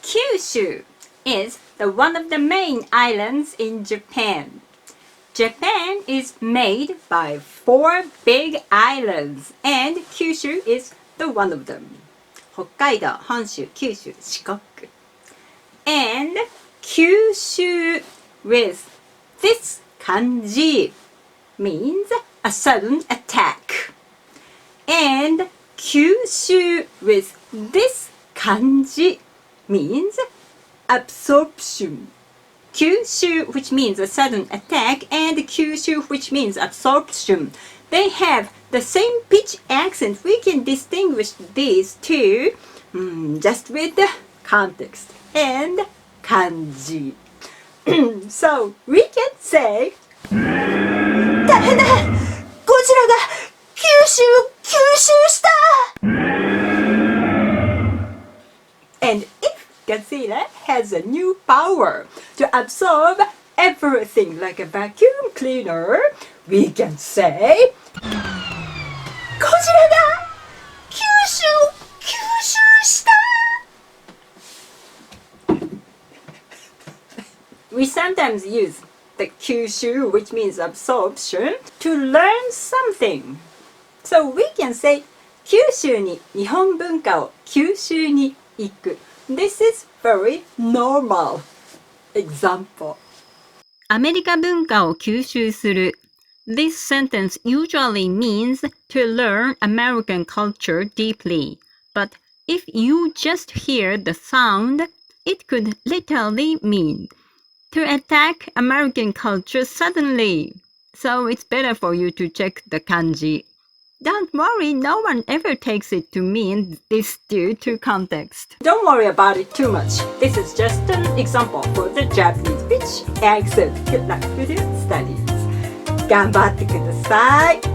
Kyuushuu is one of the main islands in Japan. Japan is made by 4 big islands, and Kyuushuu is the one of them. 北海道、本州、九州、四国。And Kyuushuu with this kanji means a sudden attack. And Kyuushuu with this kanji means absorption. Kyuushuu, which means a sudden attack, and Kyuushuu, which means absorption. They have the same pitch accent. We can distinguish these two just with the context and kanji. So we can say 大変だ、ゴジラが吸収した And if Godzilla has a new power to absorb everything like a vacuum cleaner, we can say ゴジラが吸収した We sometimes use the Kyuushuu, which means absorption, to learn something. So we can say 九州に日本文化を吸収に行く. This is very normal example. アメリカ文化を吸収する. This sentence usually means to learn American culture deeply. But if you just hear the sound, it could literally mean to attack American culture suddenly. So it's better for you to check the kanji. Don't worry, no one ever takes it to mean this due to context. Don't worry about it too much. This is just an example for the Japanese pitch accent. Good luck with your studies. 頑張ってください。